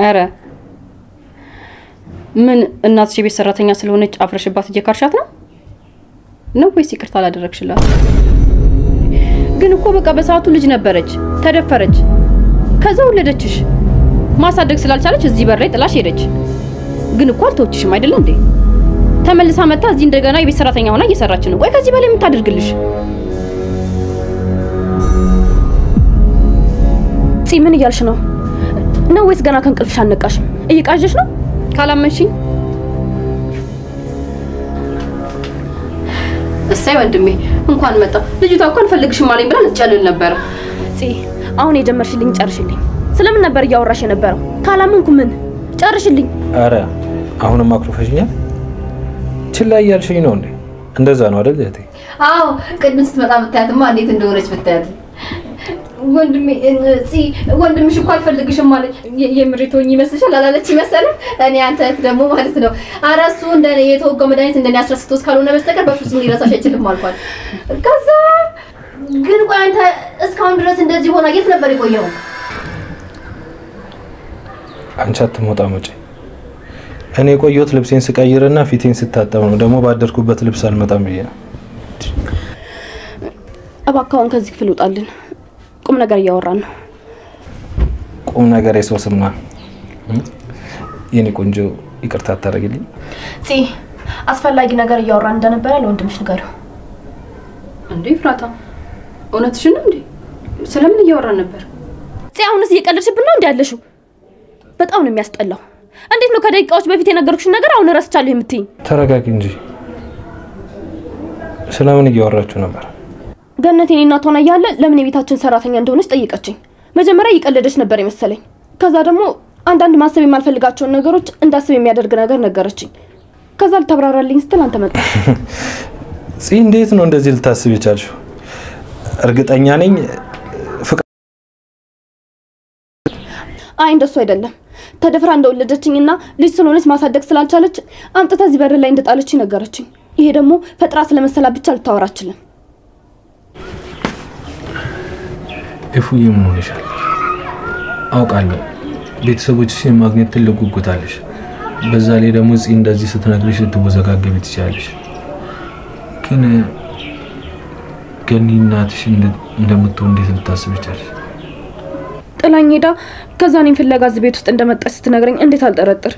አረ ምን እናትሽ የቤት ሰራተኛ ስለሆነች አፍረሽባት እየካርሻት ነው ወይስ ይቅርታ አላደረግሽላት? ግን እኮ በቃ በሰዓቱ ልጅ ነበረች፣ ተደፈረች፣ ከዛ ወለደችሽ። ማሳደግ ስላልቻለች እዚህ በር ላይ ጥላሽ ሄደች። ግን እኮ አልተወችሽም አይደል እንዴ? ተመልሳ መጣ እዚህ እንደገና የቤት ሰራተኛ ሆና እየሰራች ነው። ቆይ ከዚህ በላይ ምን ታደርግልሽ? ምን እያልሽ ነው? ነው ወይስ ገና ከእንቅልፍሽ አልነቃሽም? እየቃዠሽ ነው? ካላመንሽኝ እሰይ ወንድሜ እንኳን መጣ። ልጅቷ እኮ አልፈልግሽም አለኝ ብላ ልትጨልል ነበር። አሁን የጀመርሽልኝ ጨርሽልኝ። ስለምን ነበር እያወራሽ የነበረው? ካላመንኩ ምን ጨርሽልኝ። አረ አሁንም አክሮፈሽኛል። ችላ እያልሽኝ ነው እንዴ? እንደዛ ነው አይደል እህቴ? አዎ ቅድም ስትመጣ ብታያትማ እንዴት እንደሆነች ብታያት። ወንድሜ ወንድምሽ እኮ አልፈልግሽም ማለት የምሬቶኝ ይመስልሻል? አላለች ይመስል እኔ አንተ ደግሞ ማለት ነው። ኧረ እሱ እንደኔ የተወጋው መድኃኒት እንደኔ አስረስቶስ ካልሆነ በስተቀር በፍጹም ሊረሳሽ አይችልም አልኳት። ከዛ ግን ቆይ አንተ እስካሁን ድረስ እንደዚህ ሆና የት ነበር የቆየው? አንቺ አትሞጣ መጪ። እኔ የቆየሁት ልብሴን ስቀይርና ፊቴን ስታጠብ ነው። ደግሞ ባደርኩበት ልብስ አልመጣም ብዬ ነው። እባክህ ከዚህ ክፍል ውጣልን። ቁም ነገር እያወራን ነው። ቁም ነገር የሰው ስም ነው። የኔ ቆንጆ ይቅርታ አታደርግልኝ? አስፈላጊ ነገር እያወራን እንደነበረ ለወንድምሽ ንገሪው። እንዴ ፍራታ እውነትሽን ነው እንዴ? ስለምን እያወራን ነበር? አሁንስ እየቀለድሽብን ነው እንዴ ያለሽው? በጣም ነው የሚያስጠላው። እንዴት ነው ከደቂቃዎች በፊት የነገርኩሽን ነገር አሁን ረስቻለሁ የምትይኝ? ተረጋጊ እንጂ። ስለምን እያወራችሁ ነበር? ገነት የኔ እናት ሆና እያለ ለምን የቤታችን ሰራተኛ እንደሆነች ጠይቀችኝ። መጀመሪያ እየቀለደች ነበር የመሰለኝ። ከዛ ደግሞ አንዳንድ ማሰብ የማልፈልጋቸውን ነገሮች እንዳስብ የሚያደርግ ነገር ነገረችኝ። ከዛ ልታብራራልኝ ስትል አንተ መጣ። እንዴት ነው እንደዚህ ልታስብ የቻልሽው? እርግጠኛ ነኝ አይ እንደሱ አይደለም። ተደፍራ እንደወለደችኝና ልጅ ስለሆነች ማሳደግ ስላልቻለች አምጥታ እዚህ በር ላይ እንደጣለች ነገረችኝ። ይሄ ደግሞ ፈጥራ ስለመሰላ ብቻ ልታወራ አችልም። እፉዬ ምን ሆነሻል? አውቃለሁ ቤተሰቦችሽን ማግኘት ትልቅ ጉጉት አለሽ። በዛ ላይ ደግሞ እንደዚህ ስትነግሪሽ ልትወዘጋገቢ ትችያለሽ። ግን ገኒ እናትሽ እንደምትሆን እንዴት ልታስብ ይቻላል? ጥላኝ ሄዳ ከዛ እኔን ፍለጋ እዚህ ቤት ውስጥ እንደመጣች ስትነግረኝ እንዴት አልጠረጥር?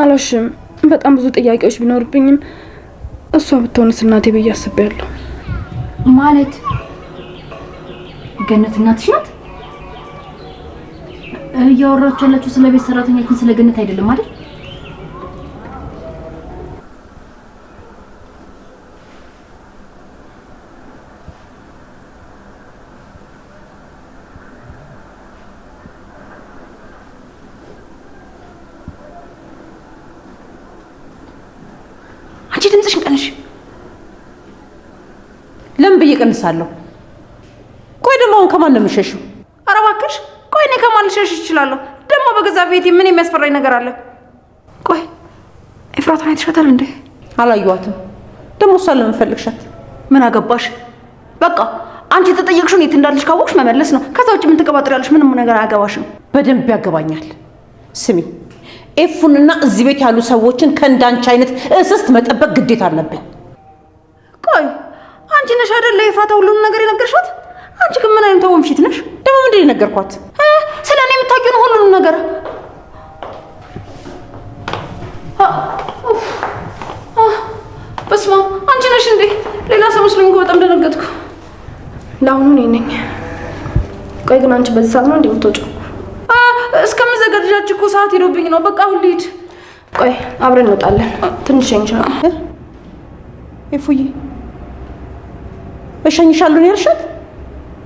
አላሽም በጣም ብዙ ጥያቄዎች ቢኖርብኝም እሷ ብትሆንስ እናቴ ብዬ አስቤያለሁ። ማለት ገነት እናትሽ ናት? እያወራችሁ ያላችሁ ስለ ቤት ሰራተኛችን ስለ ገነት አይደለም አይደል? አንቺ ድምፅሽን ቀንሽ። ለምን ብዬ ቀንሳለሁ? ቆይ ደግሞ አሁን ከማን ነው የምትሸሺው? ኧረ እባክሽ ቆይ እኔ ከማን ልሸሽ እችላለሁ? ደግሞ በገዛ ቤቴ ምን የሚያስፈራኝ ነገር አለ? ቆይ ኤፍራታን አይተሻታል እንዴ? አላየኋትም። ደግሞ እሷን ለምን ፈልግሻት? ምን አገባሽ? በቃ አንቺ ተጠየቅሽውን የት እንዳለሽ ካወቅሽ መመለስ ነው። ከዛ ውጭ ምን ትቀባጥሪያለሽ? ምንም ነገር አያገባሽም። በደንብ ያገባኛል። ስሚ ኤፉንና እዚህ ቤት ያሉ ሰዎችን ከእንዳንቺ አይነት እስስት መጠበቅ ግዴታ አለብኝ። ቆይ አንቺ ነሽ አይደል ለኤፍራታ ሁሉንም ነገር የነገርሻት? አንቺ ግን ምን አይነት ወንፊት ነሽ? ደግሞ ምንድን ነው የነገርኳት? ስለኔ የምታውቂው ነው ሁሉንም ነገር። በስመ አብ አንቺ ነሽ እንዴ? ሌላ ሰው መስሎኝ እኮ በጣም ደነገጥኩ። ለአሁኑ እኔ ነኝ። ቆይ ግን አንቺ በዚህ ሰዓት ነው እንዴ የምትወጪው? እስከምዘጋጃችሁ እኮ ሰዓት ሄዶብኝ ነው። በቃ አሁን ልሂድ። ቆይ አብረን እንወጣለን። ትንሽ ሸኝሻለሁ። ኤፉዬ እሸኝሻለሁ ነው ያልሻት?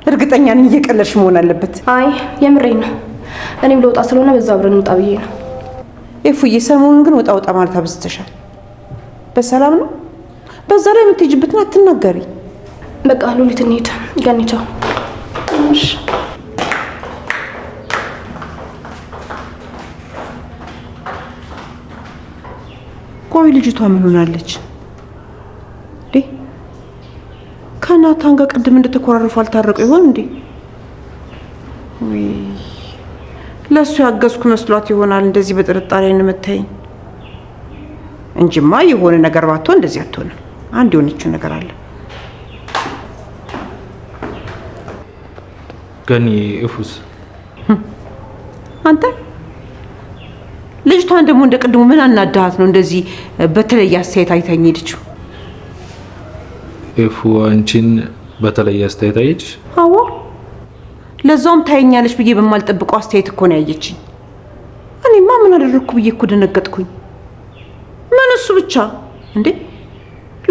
እርግጠኛ ነኝ እየቀለድሽ መሆን አለበት። አይ የምሬን ነው። እኔም ልወጣ ስለሆነ በዛ አብረን እንውጣ ብዬ ነው። ኤፉዬ ሰሞኑን ግን ወጣ ማለት አብዝተሻል። በሰላም ነው? በዛ ላይ የምትሄጂበትን አትናገሪ። በቃ ሉሊት እንሂድ። ገኒ ቻው። እሺ ቆይ ልጅቷ ምን ሆናለች? ከናታን ጋር ቅድም እንደተኮራረፉ አልታረቁ ይሆን እንዴ? ወይ ለሱ ያገዝኩ መስሏት ይሆናል እንደዚህ በጥርጣሬ እንመታኝ እንጂማ የሆነ ነገር ባትሆን እንደዚህ አትሆንም። አንድ የሆነችው ነገር አለ። ገኒ እፉስ አንተ ልጅቷን ደግሞ እንደቀድሞ ምን አናዳሃት ነው እንደዚህ በተለየ አስተያየት አይታኝ ሄደችው? እፉ አንቺን በተለየ አስተያየት አየች? አዎ ለዛውም ታየኛለች ብዬ በማልጠብቀው አስተያየት እኮ ነው ያየችኝ። እኔማ ምን አደረኩ ብዬ እኮ ደነገጥኩኝ። ምን እሱ ብቻ እንዴ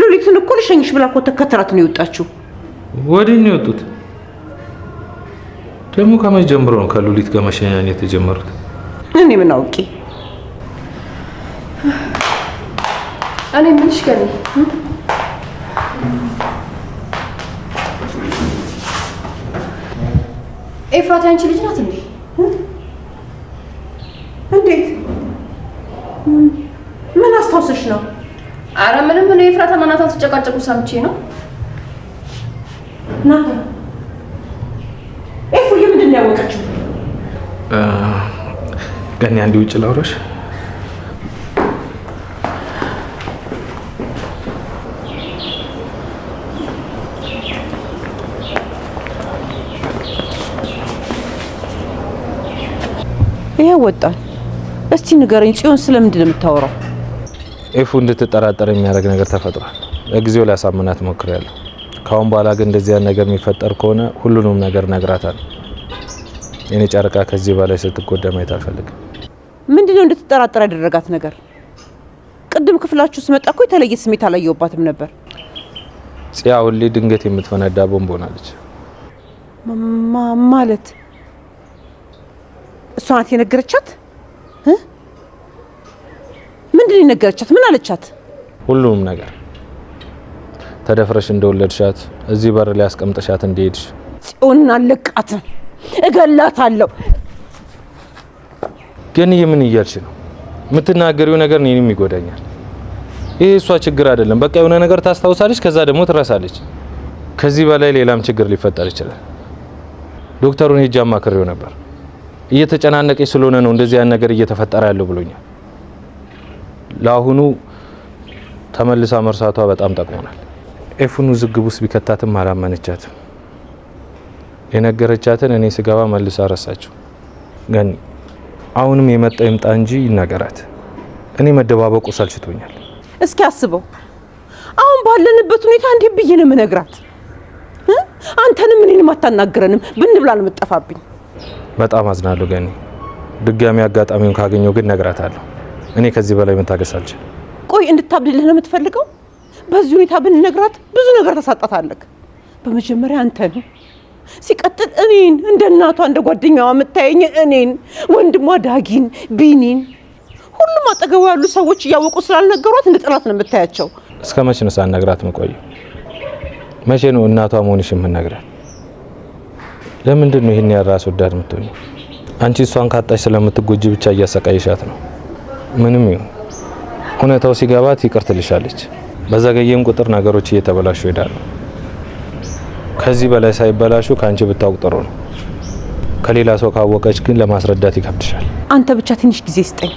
ሉሊትን እኮ ልሸኝሽ ብላ እኮ ተከተላት ነው የወጣችው። ወዲህ ነው የወጡት? ደግሞ ከመቼ ጀምሮ ነው ከሉሊት ጋር መሸኛኘት የተጀመሩት? እኔ ምን አውቄ። እኔ ምንሽ ገኒ ኤፍራታ አንቺ ልጅ ናት እንዴ? እንዴት? ምን አስታውሰሽ ነው? አረ ምንም ነው። ኤፍራታና ናታን ሲጨቃጨቁ ሰምቼ ነው። ናታን ኤፉ ምንድን ነው ያወቀችው? ገኒ አንዴ ውጭ ላውራሽ። ይሄ ወጣን። እስቲ ንገረኝ ጽዮን ስለምንድን ነው የምታወራው? ኤፉ እንድትጠራጠር የሚያደርግ ነገር ተፈጥሯል። ለጊዜው ላሳምናት ሞክሬያለሁ። ካሁን በኋላ ግን እንደዚህ ያን ነገር የሚፈጠር ከሆነ ሁሉንም ነገር ነግራታለሁ። የኔ ጨረቃ ከዚህ በላይ ስትጎዳ ማየት አልፈልግም። ምንድነው እንድትጠራጠር ያደረጋት ነገር? ቅድም ክፍላችሁ ስመጣ እኮ የተለየ ስሜት አላየሁባትም ነበር። ጽያ ሁሌ ድንገት የምትፈነዳ ቦምብ ሆናለች። ማለት እሷ ናት የነገረቻት? ምንድን ነው የነገረቻት? ምን አለቻት? ሁሉንም ነገር ተደፍረሽ እንደወለድሻት እዚህ በር ላይ አስቀምጠሻት እንደሄድሽ። ጽዮንን አለቃትም እገላታለሁ። ግን ምን እያልሽ ነው? የምትናገሪው ነገር እኔንም ይጎዳኛል። ይሄ እሷ ችግር አይደለም። በቃ የሆነ ነገር ታስታውሳለች፣ ከዛ ደግሞ ትረሳለች። ከዚህ በላይ ሌላም ችግር ሊፈጠር ይችላል። ዶክተሩን ሄጄ አማክሬው ነበር። እየተጨናነቀች ስለሆነ ነው እንደዚህ ያን ነገር እየተፈጠረ ያለው ብሎኛል። ለአሁኑ ተመልሳ መርሳቷ በጣም ጠቅሞናል። ኤፉኑ ዝግብ ውስጥ ቢከታትም አላመነቻትም። የነገረቻትን እኔ ስገባ መልሳ ረሳችው። ግን አሁንም የመጣው ይምጣ እንጂ ይናገራት። እኔ መደባበቁ ሰልችቶኛል። እስኪ አስበው፣ አሁን ባለንበት ሁኔታ እንዴ ብዬ ነው የምነግራት? አንተንም እኔንም አታናግረንም ብንብላ ነው የምጠፋብኝ። በጣም አዝናለሁ ገኒ። ድጋሚ አጋጣሚውን ካገኘው ግን ነግራታለሁ። እኔ ከዚህ በላይ መታገስ አልችልም። ቆይ እንድታብድልህ ነው የምትፈልገው? በዚህ ሁኔታ ብንነግራት ብዙ ነገር ተሳጣታለህ። በመጀመሪያ አንተን፣ ሲቀጥል እኔን፣ እንደ እናቷ እንደ ጓደኛዋ የምታየኝ እኔን፣ ወንድሟ ዳጊን፣ ቢኒን፣ ሁሉም አጠገቡ ያሉ ሰዎች እያወቁ ስላልነገሯት እንደ ጠላት ነው የምታያቸው። እስከ መቼ ነው ሳትነግራት የምቆየው? መቼ ነው እናቷ መሆንሽ የምትነግራት? ለምንድን ነው ይሄን ያራስ ወዳድ የምትሆኚው? አንቺ እሷን ካጣሽ ስለምትጎጂ ብቻ እያሰቃይሻት ነው። ምንም ይሁን እውነታው ሲገባት ይቅር ትልሻለች። በዘገየም ቁጥር ነገሮች እየተበላሹ ይሄዳሉ። ከዚህ በላይ ሳይበላሹ ካንቺ ብታውቅ ጥሩ ነው። ከሌላ ሰው ካወቀች ግን ለማስረዳት ይከብድሻል። አንተ ብቻ ትንሽ ጊዜ ስጠኝ።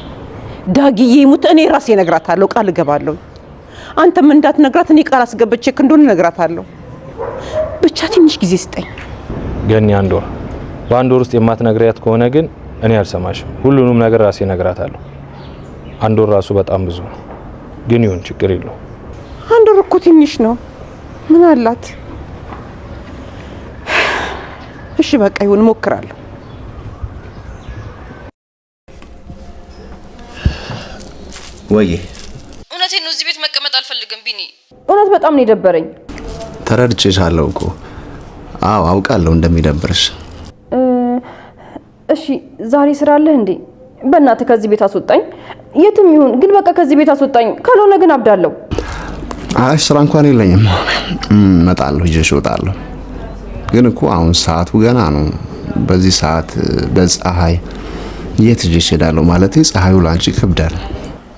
ዳጊዬ ሙት፣ እኔ ራሴ እነግራታለሁ፣ ቃል እገባለሁ። አንተም እንዳትነግራት እኔ ቃል አስገብቼ እንደሆነ እነግራታለሁ። ብቻ ትንሽ ጊዜ ስጠኝ። ገኒ አንድ ወር፣ በአንድ ወር ውስጥ የማትነግሪያት ከሆነ ግን እኔ አልሰማሽም። ሁሉንም ነገር ራሴ እነግራታለሁ። አንድ ወር ራሱ በጣም ብዙ ነው። ግን ይሁን ችግር የለው። አንድ ወር እኮ ትንሽ ነው። ምን አላት? እሺ በቃ ይሁን፣ እሞክራለሁ። ወይዬ እውነቴን ነው። እዚህ ቤት መቀመጥ አልፈልግም ቢኒ። እውነት በጣም ነው የደበረኝ። ተረድቼሻለሁ እኮ። አዎ አውቃለሁ እንደሚደብርሽ። እሺ ዛሬ ስራ አለህ እንዴ? በእናትህ ከዚህ ቤት አስወጣኝ። የትም ይሁን ግን በቃ ከዚህ ቤት አስወጣኝ። ካልሆነ ግን አብዳለሁ። አይ ስራ እንኳን የለኝም። እመጣለሁ፣ ይዤሽ እወጣለሁ። ግን እኮ አሁን ሰዓቱ ገና ነው። በዚህ ሰዓት በፀሐይ የት ይዤሽ እሄዳለሁ? ማለቴ ፀሐዩ ላንቺ ይከብዳል።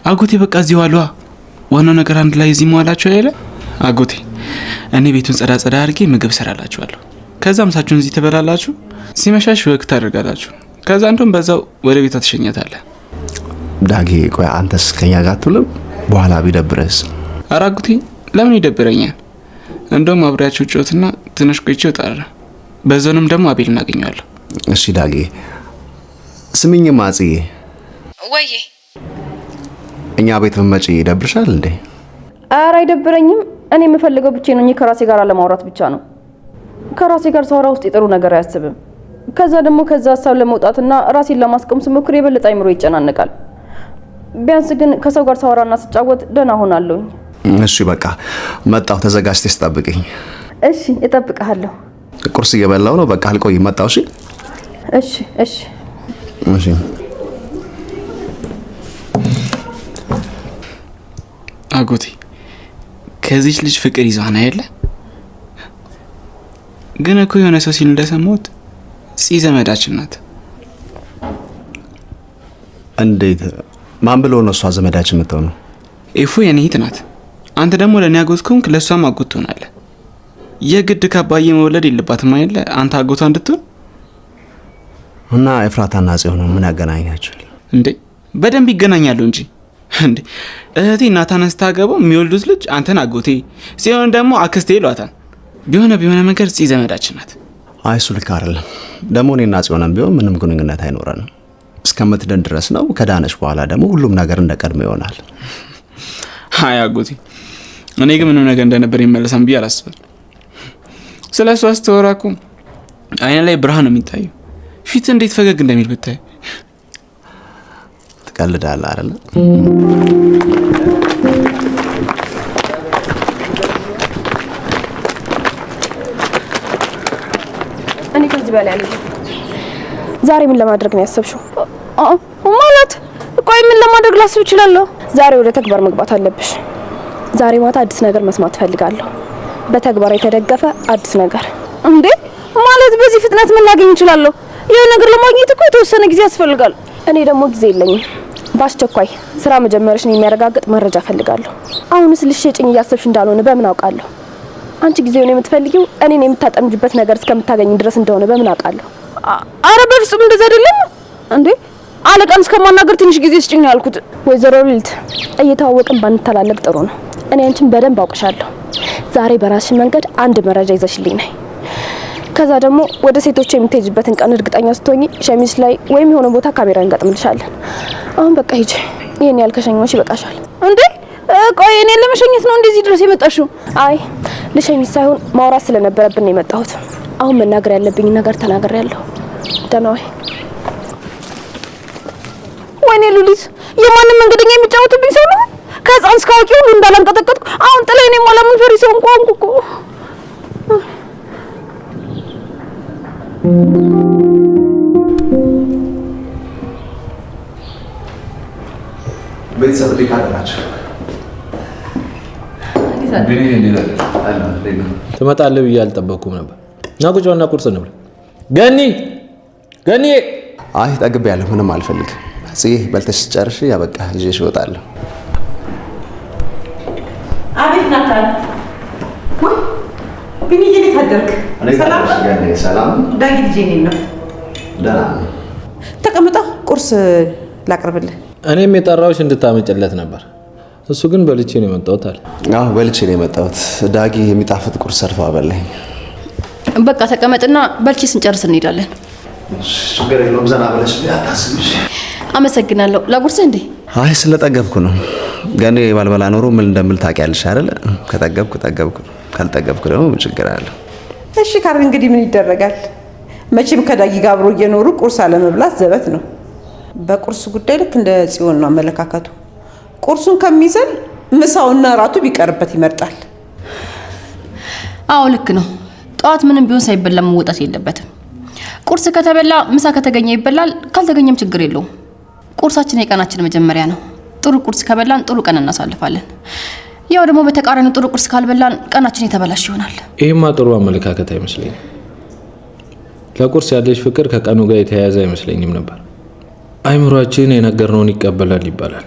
አጎቴ በቃ እዚህ ዋሏ። ዋናው ነገር አንድ ላይ እዚህ መዋላችሁ አይደለ? አጎቴ እኔ ቤቱን ጸዳ አድርጌ ምግብ ሰራላችኋለሁ። ከዛ ምሳችሁን እዚህ ትበላላችሁ። ሲመሻሽ ወክ ታደርጋላችሁ። ከዛ እንደውም በዛው ወደ ቤቷ ትሸኛታለህ። ዳጊ ቆይ አንተስ ከኛ ጋር አትውልም? በኋላ ቢደብረስ? ኧረ አጎቴ ለምን ይደብረኛል? እንደውም አብሬያቸው ጮትና ትንሽ ቆይቼ እወጣለሁ። በዛውንም ደግሞ አቤል እናገኘዋለሁ። እሺ ዳጊ ስሚኝማ ጽዬ። ወይ እኛ ቤት መመጪ ይደብርሻል እንዴ? ኧረ አይደብረኝም። እኔ የምፈልገው ብቻ ነው ከራሴ ጋር ለማውራት ብቻ ነው። ከራሴ ጋር ሳወራ ውስጥ ጥሩ ነገር አያስብም። ከዛ ደግሞ ከዛ ሀሳብ ለመውጣትና ራሴን ለማስቀም ስሞክር የበለጠ አይምሮ ይጨናነቃል። ቢያንስ ግን ከሰው ጋር ሳወራና ስጫወት ደህና ሆናለሁኝ። እሺ በቃ መጣሁ። ተዘጋጅተሽ ጠብቂኝ። እሺ እጠብቅሃለሁ። ቁርስ እየበላሁ ነው። በቃ አልቆይም። መጣሁ። እሺ እሺ እሺ እሺ። አጎቴ ከዚች ልጅ ፍቅር ይዟን አይደለ? ግን እኮ የሆነ ሰው ሲል እንደሰማሁት ፂ ዘመዳችን ናት። እንዴት? ማን ብሎ ነው እሷ ዘመዳችን የምትሆነው? ኤፉ የኔ እህት ናት። አንተ ደግሞ ለእኔ አጎት ከሆንክ ለእሷም አጎት ትሆናለህ። የግድ ከአባዬ መውለድ የለባትም አይደለ አንተ አጎቷ እንድትሆን። እና ኤፍራታና ጽዮን ምን ያገናኛቸዋል እንዴ? በደንብ ይገናኛሉ እንጂ እንዴ። እህቴ ናታንን ስታገባው የሚወልዱት ልጅ አንተን አጎቴ ሲሆን ደግሞ አክስቴ ይሏታል። ቢሆነ መንገድ ፂ ዘመዳችን ናት። አይ እሱ ልክ አይደለም። ደግሞ እኔና ጽዮንም ቢሆን ምንም ግንኙነት አይኖረንም እስከምትድን ድረስ ነው። ከዳነች በኋላ ደግሞ ሁሉም ነገር እንደቀድሞ ይሆናል። አይ አጎቴ እኔ ግን ምንም ነገር እንደነበር ይመለሳም ብዬ አላስብም። ስለ እሷ ስትወራ እኮ አይነ ላይ ብርሃን ነው የሚታየው። ፊት እንዴት ፈገግ እንደሚል ብታይ። ትቀልዳለህ አይደል? እኔ ከዚህ በላይ አለ። ዛሬ ምን ለማድረግ ነው ያሰብሽው? ማለት ቆይ ምን ለማድረግ ላስብ እችላለሁ? ዛሬ ወደ ተግባር መግባት አለብሽ። ዛሬ ማታ አዲስ ነገር መስማት ፈልጋለሁ። በተግባር የተደገፈ አዲስ ነገር። እንዴ ማለት በዚህ ፍጥነት ምን ላገኝ እችላለሁ? ይሄ ነገር ለማግኘት እኮ የተወሰነ ጊዜ ያስፈልጋል። እኔ ደግሞ ጊዜ የለኝም። በአስቸኳይ ስራ መጀመርሽን የሚያረጋግጥ መረጃ ፈልጋለሁ። አሁንስ ልትሸጪኝ እያሰብሽ እንዳልሆነ በምን አውቃለሁ? አንቺ ጊዜውን የምትፈልጊው እኔን የምታጠምጅበት ነገር እስከምታገኝ ድረስ እንደሆነ በምን አውቃለሁ? አረ በፍጹም እንደዛ አይደለም እንዴ። አለቃን እስከማናገር ትንሽ ጊዜ ስጭኝ ያልኩት። ወይዘሮ ሉሊት እየተዋወቅን ባንተላለቅ ጥሩ ነው። እኔ አንቺን በደንብ አውቅሻለሁ። ዛሬ በራስሽ መንገድ አንድ መረጃ ይዘሽልኝ ነይ። ከዛ ደግሞ ወደ ሴቶች የምትሄጂበትን ቀን እርግጠኛ ስትሆኚ ሸሚዝ ላይ ወይም የሆነ ቦታ ካሜራ እንገጥምልሻለን። አሁን በቃ ሂጂ። ይሄን ያልከሸኞች ይበቃሻል። እንዴ ቆይ እኔ ለመሸኘት ነው እንደዚህ ድረስ የመጣሽው? አይ ልሸኝት ሳይሆን ማውራት ስለነበረብን ነው የመጣሁት። አሁን መናገር ያለብኝ ነገር ተናግሬያለሁ። ደህና ወይ? ወይኔ ሉሊት የማንም መንገደኛ የሚጫወትብኝ ሰው ነው። ከህፃን እስከ አዋቂ ሁሉ እንዳላንቀጠቀጥኩ አሁን ጥለኝ እኔ ሞላ ምን ፈሪ ሰው እንኳን እኮ ቤተሰብ ልክ አደራችሁ። ትመጣለህ ብዬ አልጠበኩም ነበር። ና ቁጭ በልና ቁርስ እንብላ። ገኒ አይ ጠግቤያለሁ፣ ምንም አልፈልግም። ጽዬ በልተሽ ጨርሽ ያበቃ ይዤሽ እወጣለሁ። አቤት ናታን። ወይ ቢኒዬ እንዴት አደርክ? ሰላም ሰላም። ዳጊ ልጄ ነው። ደህና ነው። ተቀምጣ ቁርስ ላቅርብልህ። እኔም የጠራሁሽ እንድታመጭለት ነበር። እሱ ግን በልቼ ነው የመጣሁት አለ። አዎ በልቼ ነው የመጣሁት። ዳጊ የሚጣፍጥ ቁርስ ሰርቶ አበላኝ። በቃ ተቀመጥና በልቼ ስንጨርስ እንሄዳለን። ችግር የለውም። ዘና ብለሽ አታስብሽ። አመሰግናለሁ። ለቁርስህ እንዴ? አይ ስለጠገብኩ ነው። ገኔ ባልበላ ኖሮ ምን እንደምል ታውቂያለሽ አይደል? ከጠገብኩ ጠገብኩ፣ ካልጠገብኩ ደግሞ ምን ችግር አለ? እሺ ካልክ እንግዲህ ምን ይደረጋል? መቼም ከዳጊ ጋር አብሮ እየኖሩ ቁርስ አለመብላት ዘበት ነው። በቁርስ ጉዳይ ልክ እንደ ጽዮን ነው አመለካከቱ። ቁርሱን ከሚዘል ምሳውና ራቱ ቢቀርበት ይመርጣል። አዎ ልክ ነው። ጠዋት ምንም ቢሆን ሳይበላ መውጣት የለበትም። ቁርስ ከተበላ ምሳ ከተገኘ ይበላል፣ ካልተገኘም ችግር የለውም። ቁርሳችን የቀናችን መጀመሪያ ነው። ጥሩ ቁርስ ከበላን ጥሩ ቀን እናሳልፋለን። ያው ደግሞ በተቃራኒው ጥሩ ቁርስ ካልበላን ቀናችን የተበላሽ ይሆናል። ይሄማ ጥሩ አመለካከት አይመስለኝም። ለቁርስ ያለሽ ፍቅር ከቀኑ ጋር የተያያዘ አይመስለኝም ነበር። አይምሮአችን የነገርነውን ይቀበላል ይባላል።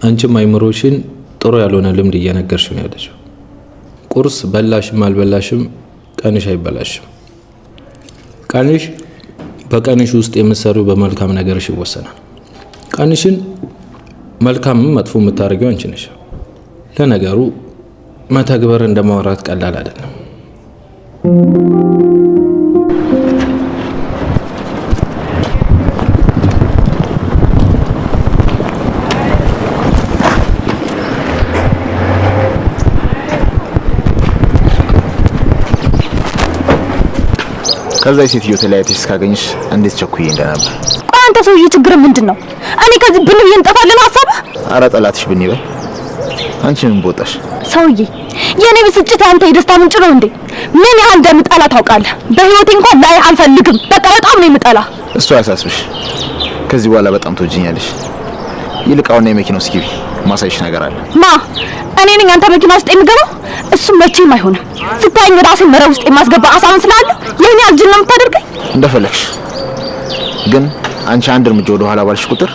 አንቺም አይምሮሽን ጥሩ ያልሆነ ልምድ እየነገርሽ ነው ያለሽው። ቁርስ በላሽም አልበላሽም ቀንሽ አይበላሽም። ቀንሽ በቀንሽ ውስጥ የምትሰሪው በመልካም ነገርሽ ይወሰናል። ቀንሽን መልካምም መጥፎ የምታደርጊው አንቺ ነሽ። ለነገሩ መተግበር እንደማውራት ቀላል አይደለም። ከዛ ሴትዮ ተለያይተሽ እስካገኝሽ እንዴት ቸኩዬ እንደነበር። ቆይ አንተ ሰውዬ ችግር ምንድነው? እኔ ከዚህ ብን ብዬ እንጠፋለን ሐሳብ? አረ ጠላትሽ ብን ይበል። አንቺ ምን ቦጣሽ? ሰውዬ የኔ ብስጭት አንተ የደስታ ምንጭ ነው እንዴ? ምን ያህል እንደምጠላ ታውቃለህ? በህይወቴ እንኳን ላይ አልፈልግም። በቃ በጣም ነው የምጠላ። እሱ አያሳስብሽ። ከዚህ በኋላ በጣም ትወጂኛለሽ። ይልቃውና የመኪናው እስኪ ማሳይሽ ነገር አለ። ማ እኔ ነኝ አንተ መኪና ውስጥ የምገባው? እሱ መቼም አይሆንም። ስታይኝ ራሴን መረብ ውስጥ የማስገባ አሳምን ስላለ የኔ አልጅን ነው የምታደርገኝ። እንደፈለግሽ ግን አንቺ አንድ እርምጃ ወደ ኋላ ባልሽ ቁጥር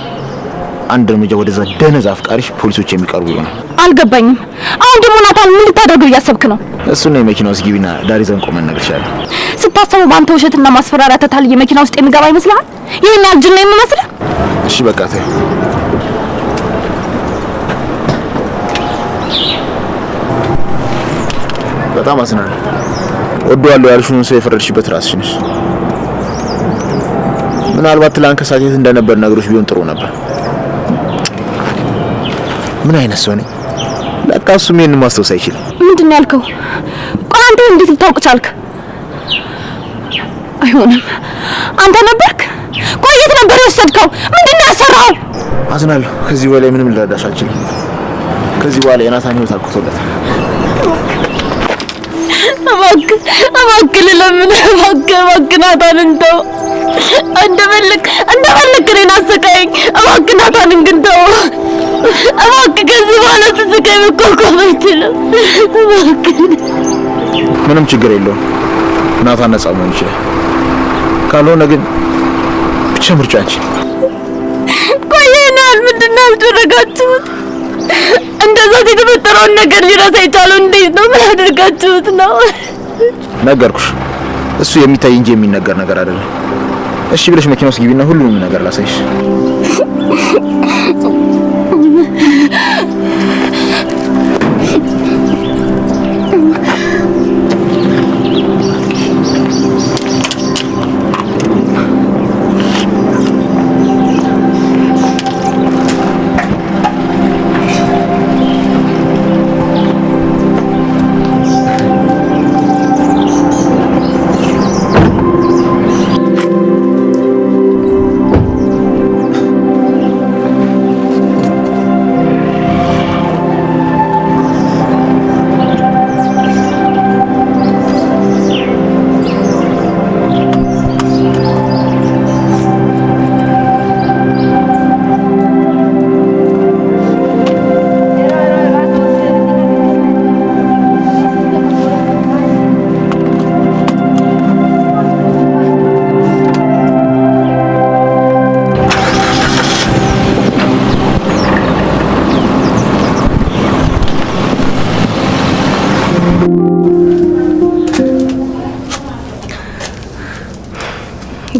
አንድ እርምጃ ወደዛ ደነዝ አፍቃሪሽ ፖሊሶች የሚቀርቡ ይሆናል። አልገባኝም። አሁን ደግሞ ናታን ምን ልታደርገው እያሰብክ ነው? እሱን ነው የመኪናው ውስጥ ግቢና ዳር ይዘን ቆመን እነግርሻለሁ። ስታስበው በአንተ ውሸትና ማስፈራሪያ ተታልዬ መኪና ውስጥ የሚገባ ይመስልሃል? ይሄን አልጅን ነው የምመስልህ? እሺ በቃ ተይው። በጣም አዝናለሁ። ወደዋለሁ ያልሽውን ሰው የፈረድሽበት ራስሽ ነሽ። ምናልባት ትላንት ከሰዓት የት እንደነበር ነግሮሽ ቢሆን ጥሩ ነበር። ምን አይነት ሰው ነኝ? ለካ እሱም ይሄንን ማስታወስ አይችልም። ምንድን ነው ያልከው? ቆይ አንተ እንዴት ልታውቅ ቻልክ? አይሆንም። አንተ ነበርክ? ቆይ የት ነበር የወሰድከው? ምንድን ነው ያሰራው? አዝናለሁ። ከዚህ በላይ ምንም ልረዳሽ አልችልም። ከዚህ በኋላ የናታን ህይወት አልኩቶለታል። እባክህ ለምን እባክህ ናታን እንደው እንደፈልክ እኔን አሰቃየኝ። እባክህ ናታንን ግን ተው። እባክህ ከዚህ በኋላ ትስቃይ መቋቋም አይችልም። እባክህ ምንም ችግር የለውም። ናታን ነጻ መሆን ይችላል። ካልሆነ ግን ብቻ ምርጫ አንቺ። ቆየናል። ምንድን ነው ያደረጋችሁት? እንደዛ የተፈጠረውን ነገር ሊረሳ የቻለው እንዴት ነው? ምን አድርጋችሁት ነው? ነገርኩሽ። እሱ የሚታይ እንጂ የሚነገር ነገር አይደለም። እሺ ብለሽ መኪና ውስጥ ግቢና ሁሉንም ነገር ላሳይሽ።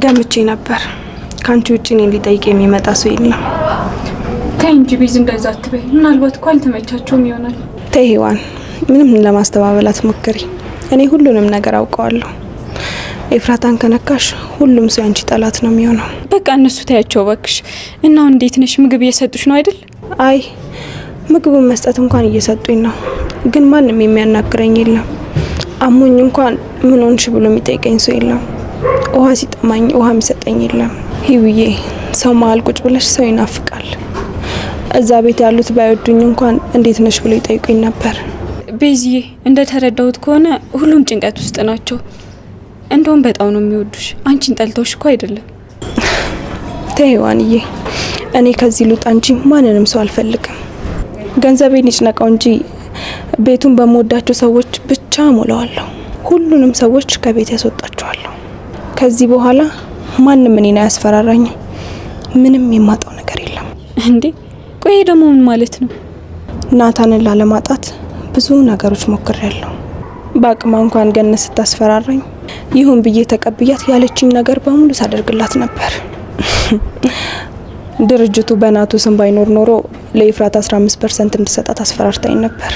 ገምቼ ነበር። ካንቺ ውጪ እኔን ሊጠይቅ የሚመጣ ሰው የለም። ተይ እንጂ ቤዝ እንደዛ አትበይ። ምናልባት እኮ አልተመቻቸውም ይሆናል። ተይ ሔዋን፣ ምንም ለማስተባበል አትሞክሪ። እኔ ሁሉንም ነገር አውቀዋለሁ። ኤፍራታን ከነካሽ ሁሉም ሰው ያንቺ ጠላት ነው የሚሆነው። በቃ እነሱ ታያቸው ባክሽ። እና እንዴት ነሽ? ምግብ እየሰጡሽ ነው አይደል? አይ ምግቡን መስጠት እንኳን እየሰጡኝ ነው፣ ግን ማንም የሚያናግረኝ የለም። አሞኝ እንኳን ምን ሆንሽ ብሎ የሚጠይቀኝ ሰው የለም። ውሃ ሲጠማኝ ውሃ የሚሰጠኝ የለም። ሂውዬ፣ ሰው መሀል ቁጭ ብለሽ ሰው ይናፍቃል። እዛ ቤት ያሉት ባይወዱኝ እንኳን እንዴት ነሽ ብሎ ይጠይቁኝ ነበር። ቤዝዬ፣ እንደ ተረዳሁት ከሆነ ሁሉም ጭንቀት ውስጥ ናቸው። እንደውም በጣም ነው የሚወዱሽ። አንቺን ጠልተውሽ እኮ አይደለም። ተይ ሔዋንዬ፣ እኔ ከዚህ ልውጣ እንጂ ማንንም ሰው አልፈልግም። ገንዘቤን ይጭነቀው እንጂ ቤቱን በመወዳቸው ሰዎች ብቻ ሞላዋለሁ። ሁሉንም ሰዎች ከቤት ያስወጣቸዋለሁ። ከዚህ በኋላ ማንም እኔን አያስፈራራኝም። ምንም የማጣው ነገር የለም። እንዴ ቆይ ደግሞ ምን ማለት ነው? ናታንን ላለማጣት ብዙ ነገሮች ሞክሬያለሁ። በአቅማ እንኳን ገነት ስታስፈራራኝ ይሁን ብዬ ተቀብያት ያለችኝ ነገር በሙሉ ሳደርግላት ነበር። ድርጅቱ በናቱ ስም ባይኖር ኖሮ ለኤፍራት 15% እንድሰጣት አስፈራርታኝ ነበር።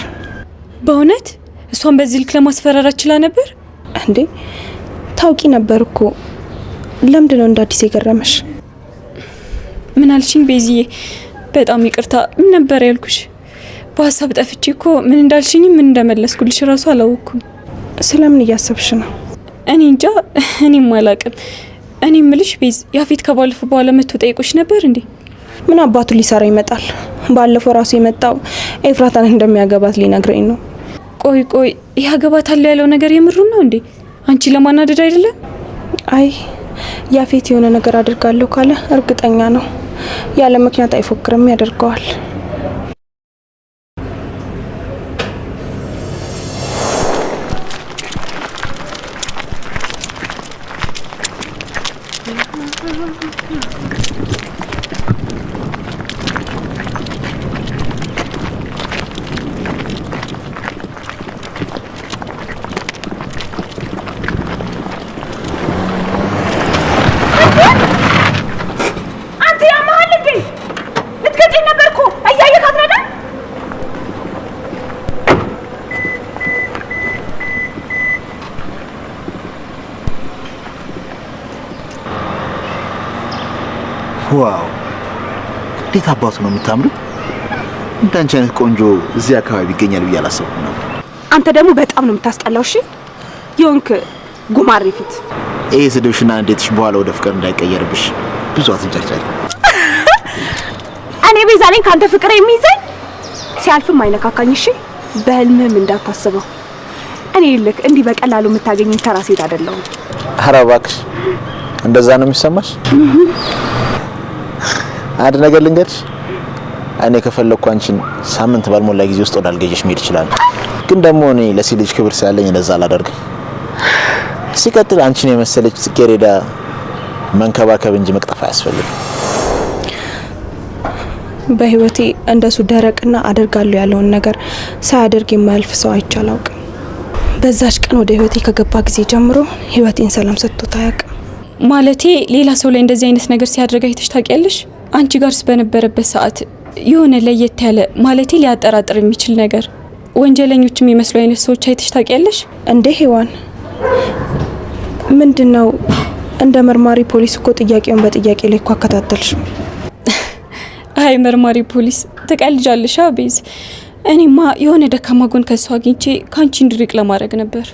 በእውነት እሷን በዚህ ልክ ለማስፈራራት ችላ ነበር እንዴ? ታውቂ ነበር እኮ። ለምንድን ነው እንደ አዲስ የገረመሽ? ምን አልሽኝ ቤዚዬ? በጣም ይቅርታ። ምን ነበር ያልኩሽ? በሀሳብ ጠፍቼ እኮ ምን እንዳልሽኝ ምን እንደመለስኩልሽ ራሱ አላወቅኩም። ስለምን እያሰብሽ ነው? እኔ እንጃ፣ እኔም አላቅም። እኔ ምልሽ ቤዝ፣ ያፌት ከባለፈው በኋላ መጥቶ ጠይቆሽ ነበር እንዴ? ምን አባቱ ሊሰራ ይመጣል? ባለፈው ራሱ የመጣው ኤፍራታን እንደሚያገባት ሊነግረኝ ነው። ቆይ ያገባታል ያለው ነገር የምሩን ነው እንዴ? አንቺ ለማናደድ አይደለም? አይ ያፌት የሆነ ነገር አድርጋለሁ ካለ እርግጠኛ ነው። ያለ ምክንያት አይፎክርም፣ ያደርገዋል። ዋው እንዴት አባቱ ነው የምታምሩ! እንዳንቺ አይነት ቆንጆ እዚህ አካባቢ ይገኛል ብዬ አላሰብኩም ነበር። አንተ ደግሞ በጣም ነው የምታስጠላው። እሺ የሆንክ ጉማሬ ፊት። ይሄ ስድብሽና እንዴትሽ በኋላ ወደ ፍቅር እንዳይቀየርብሽ ብዙ አትንጫጫል። እኔ ቤዛ ነኝ ካንተ ፍቅር የሚይዘኝ? ሲያልፍም አይነካካኝ። እሺ በህልምህም እንዳታስበው። እኔ ልክ እንዲህ በቀላሉ የምታገኘኝ ተራ ሴት አይደለሁም። ኧረ እባክሽ እንደዛ ነው የሚሰማሽ? አንድ ነገር ልንገርሽ፣ እኔ ከፈለኩ አንቺን ሳምንት ባልሞላ ጊዜ ውስጥ ወደ አልገጀሽ መሄድ ይችላል። ግን ደግሞ እኔ ለሴት ልጅ ክብር ስላለኝ እንደዛ አላደርግም። ሲቀጥል አንቺን የመሰለች ጽጌረዳ መንከባከብ እንጂ መቅጠፍ አያስፈልግም። በህይወቴ እንደሱ ደረቅና አደርጋለሁ ያለውን ነገር ሳያደርግ የማያልፍ ሰው አይቻላውቅም። በዛች ቀን ወደ ህይወቴ ከገባ ጊዜ ጀምሮ ህይወቴን ሰላም ሰጥቶት አያውቅም። ማለቴ ሌላ ሰው ላይ እንደዚህ አይነት ነገር ሲያደርግ አይተሽ ታውቂያለሽ? አንቺ ጋርስ በነበረበት ሰዓት የሆነ ለየት ያለ ማለቴ ሊያጠራጥር የሚችል ነገር ወንጀለኞች የሚመስሉ አይነት ሰዎች አይተሽ ታውቂያለሽ? እንዴ ሄዋን፣ ምንድነው? እንደ መርማሪ ፖሊስ እኮ ጥያቄውን በጥያቄ ላይ እኮ አከታተልሽ። አይ መርማሪ ፖሊስ ትቀልጃለሽ ቤዝ። እኔማ የሆነ ደካማ ጎን ከሷ አግኝቼ ካንቺ እንድርቅ ለማድረግ ነበር።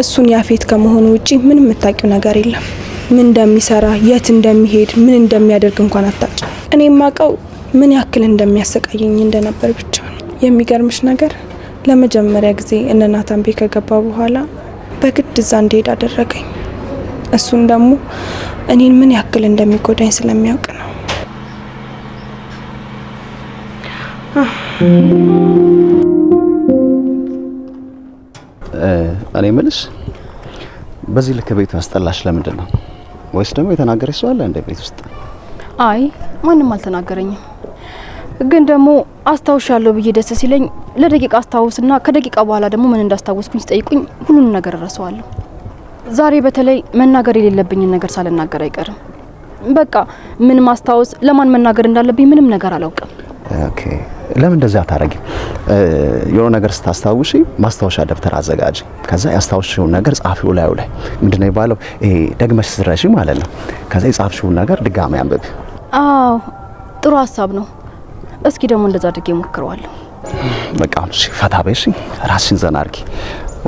እሱን ያፌት ከመሆኑ ውጪ ምንም የምታውቂው ነገር የለም። ምን እንደሚሰራ፣ የት እንደሚሄድ፣ ምን እንደሚያደርግ እንኳን አታውቂ። እኔ የማውቀው ምን ያክል እንደሚያሰቃየኝ እንደነበር ብቻ ነው። የሚገርምሽ ነገር ለመጀመሪያ ጊዜ እነ ናታን ቤት ከገባ በኋላ በግድ እዛ እንድሄድ አደረገኝ። እሱን ደግሞ እኔን ምን ያክል እንደሚጎዳኝ ስለሚያውቅ ነው። እኔ ምልሽ በዚህ ልክ ቤቱ ያስጠላሽ ለምንድን ነው? ወይስ ደግሞ የተናገረሽ ሰው አለ እንደ ቤት ውስጥ? አይ ማንም አልተናገረኝም። ግን ደግሞ አስታውሻለሁ ብዬ ደስ ሲለኝ ለደቂቃ አስታውስና ከደቂቃ በኋላ ደግሞ ምን እንዳስታወስኩኝ ሲጠይቁኝ ሁሉንም ነገር እረሳዋለሁ። ዛሬ በተለይ መናገር የሌለብኝን ነገር ሳልናገር አይቀርም። በቃ ምን ማስታወስ ለማን መናገር እንዳለብኝ ምንም ነገር አላውቅም። ኦኬ ለምን እንደዛ ታረጊ? የሆነ ነገር ስታስታውሺ ማስታወሻ ደብተር አዘጋጂ። ከዛ ያስታውሽውን ነገር ጻፊው ላይ ምንድነው የሚባለው? ይሄ ደግመሽ ስረሺ ማለት ነው። ከዛ የጻፍሽውን ነገር ድጋሚ አንብቢ። አዎ ጥሩ ሀሳብ ነው። እስኪ ደግሞ እንደዛ አድርጌ ሞክረዋለሁ። በቃ እሺ፣ ፈታ በይሽ፣ ራስሽን ዘና አድርጊ።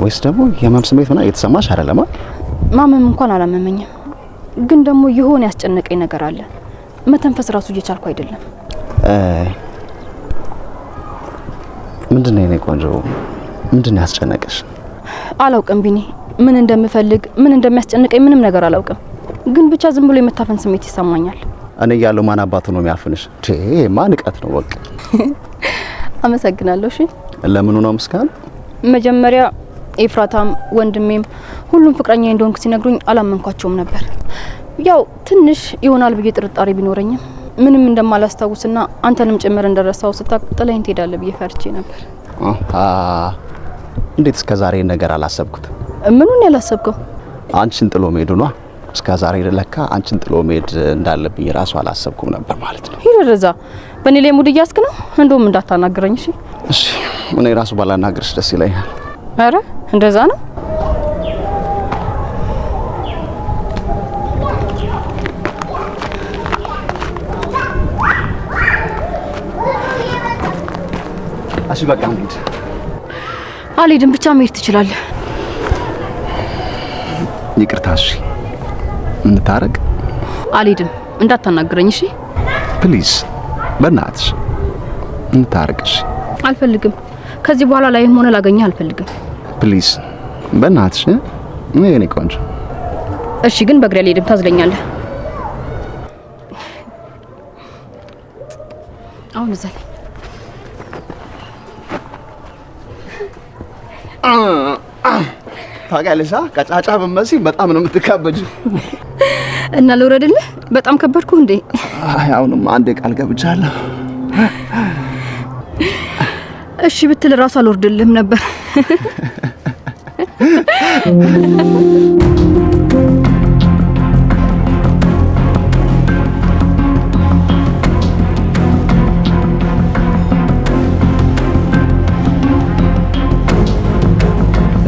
ወይስ ደግሞ የህመም ስሜት ሆነ እየተሰማሽ አይደለም? ማመም እንኳን አላመመኝም፣ ግን ደግሞ የሆነ ያስጨነቀኝ ነገር አለ። መተንፈስ ራሱ እየቻልኩ አይደለም። ምንድነው የኔ ቆንጆ? ምንድነው ያስጨነቀሽ? አላውቅም ቢኒ፣ ምን እንደምፈልግ ምን እንደሚያስጨንቀኝ ምንም ነገር አላውቅም። ግን ብቻ ዝም ብሎ የመታፈን ስሜት ይሰማኛል። እኔ ያለው ማን አባቱ ነው የሚያፍንሽ? ማን ንቀት ነው በቃ። አመሰግናለሁ። እሺ ለምኑ ነው ምስጋና? መጀመሪያ ኤፍራታም ወንድሜም ሁሉም ፍቅረኛ እንደሆንኩ ሲነግሩኝ አላመንኳቸውም ነበር። ያው ትንሽ ይሆናል ብዬ ጥርጣሬ ቢኖረኝም ምንም እንደማላስታውስና አንተንም ጭምር እንደረሳው ስታቅ ጥለኝ ትሄዳለህ ብዬ ፈርቼ ነበር። እንዴት እስከ ዛሬ ነገር አላሰብኩት? ምኑን ያላሰብከው? አንቺን ጥሎ መሄዱ ነው። እስከ ዛሬ ለካ አንቺን ጥሎ መሄድ እንዳለብኝ ራሱ አላሰብኩም ነበር ማለት ነው። ሂድ ወደዛ። በእኔ ላይ ሙድ እያስክ ነው። እንደውም እንዳታናግረኝ እሺ? እሺ እኔ ራሱ ባላናግርሽ ደስ ይለኛል። አረ እንደዛ ነው። እሺ በቃ እንሂድ። አልሄድም፣ ብቻ መሄድ ትችላለህ። ይቅርታ እሺ። እንታረቅ። አልሄድም፣ እንዳታናግረኝ እሺ? ፕሊዝ በእናትሽ እንታረቅ እሺ? አልፈልግም። ከዚህ በኋላ ላይም ሆነ ላገኘህ አልፈልግም። ፕሊዝ በእናትሽ እኔ ቆንጆ። እሺ ግን በእግሬ አልሄድም፣ ታዝለኛለህ። አሁን እዛ ላይ ታውቂያለሽ፣ ቀጫጫ በመሲ በጣም ነው የምትካበጅ። እና ልውረድልህ? በጣም ከበድኩ እንዴ? አይ አሁንም አንዴ ቃል ገብቻለሁ። እሺ ብትል ራሱ አልወርድልህም ነበር።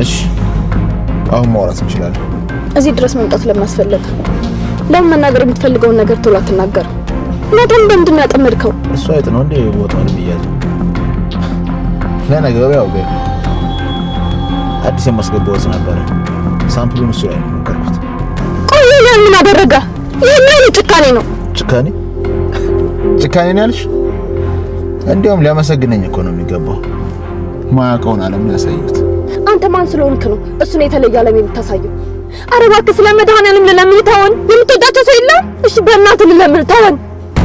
እሺ አሁን ማውራት እንችላለን። እዚህ ድረስ መምጣት ለምን አስፈለገ? ለምን መናገር የምትፈልገውን ነገር ቶሎ አትናገር? ለምን ያጠመድከው? እሱ አይጥ ነው እንዴ ቦታውን ብያለሁ። ለነገሩ ያው አዲስ የማስገባው ነበር። ሳምፕሉን እሱ ላይ ነው የሞከርኩት። ቆይ ምን አደረገ? ይሄን ጭካኔ ነው። ጭካኔ ነው ያልሽ? እንዲያውም ሊያመሰግነኝ እኮ ነው የሚገባው። ማያውቀውን ዓለም ያሳዩት። አንተ ማን ስለሆንክ ነው እሱን የተለየ ዓለም የምታሳየው? አረ እባክህ ስለ መድኃኒዓለም ልለምን ተወን። የምትወዳቸው ሰው የለም? እሺ በእናትህ ልለምን ተወን።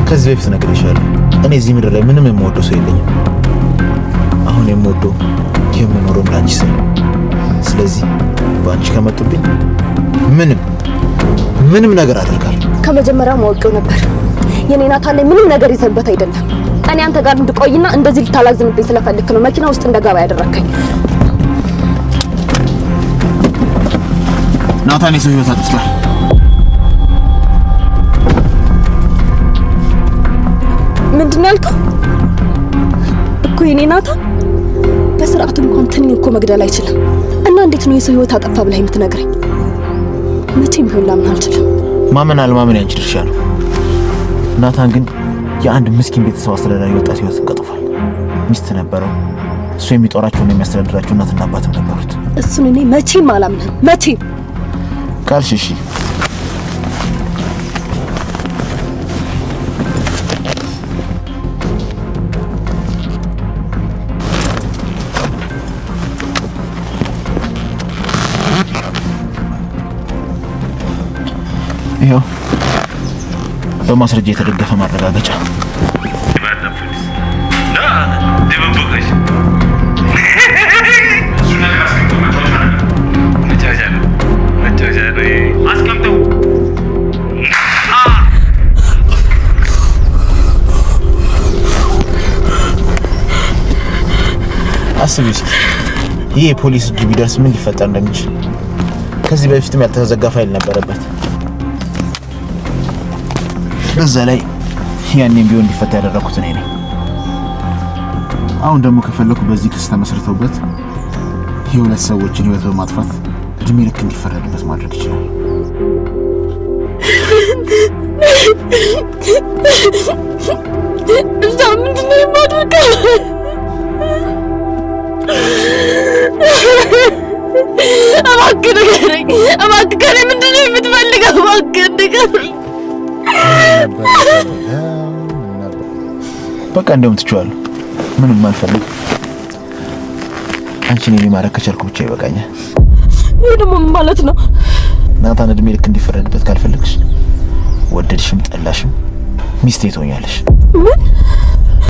ከዚህ በፊት ነግሬሻለሁ። እኔ እዚህ ምድር ላይ ምንም የምወደው ሰው የለኝም። አሁን የምወደው የምኖረው ላንቺ ስል። ስለዚህ ባንቺ ከመጡብኝ ምንም ነገር አደርጋለሁ። ከመጀመሪያው ማወቀው ነበር። የኔ ናታን ላይ ምንም ነገር ይዘበት አይደለም። እኔ አንተ ጋር እንድቆይና እንደዚህ ልታላዝንብኝ ስለፈልክ ነው መኪና ውስጥ እንደገባ ያደረከኝ። ናታን የሰው ህይወት አጥፍቷል። ምንድን ነው ያልከው? እኮ የኔ ናታን በስርዓቱ እንኳን ትንኝ እኮ መግደል አይችልም። እና እንዴት ነው የሰው ህይወት አጠፋ ብለህ የምትነግረኝ? መቼም ቢሆን ላምን አልችልም። ማመን አለማመን ያንቺ ድርሻ ነው። ናታን ግን የአንድ ምስኪን ቤተሰብ አስተዳዳሪ ወጣት ህይወትን ቀጥፏል። ሚስት ነበረው። እሱ የሚጦራቸውና የሚያስተዳድራቸው እናትና አባትም ነበሩት። እሱን እኔ መቼም አላምንም። መቼም ካልሽ እሺ። ይኸው በማስረጃ የተደገፈ ማረጋገጫ። አስቢ እስኪ ይሄ የፖሊስ እጅ ቢደርስ ምን ሊፈጠር እንደሚችል። ከዚህ በፊትም ያልተዘጋ ፋይል ነበረበት። በዛ ላይ ያኔም ቢሆን እንዲፈታ ያደረኩት እኔ ነኝ። አሁን ደግሞ ከፈለኩ በዚህ ክስ ተመስርተውበት የሁለት ሰዎችን ህይወት በማጥፋት እድሜ ልክ እንዲፈረድበት ማድረግ ይችላል። እዛ ምንድነው የማደርገው? እባክህ ንገረኝ። እባክህ ከእኔ ምንድነው የምትፈልገው? እባክህ ንገረኝ። በቃ እንደውም ትችዋለሁ። ምንም አልፈልግም። አንቺን እኔ ማረክ ከቻልኩ ብቻ ይበቃኛል። ይሄ ደግሞ ምን ማለት ነው? ናታን እድሜ ልክ እንዲፈረድበት ካልፈለግሽ ወደድሽም ጠላሽም ሚስቴ ትሆኛለሽ። ምን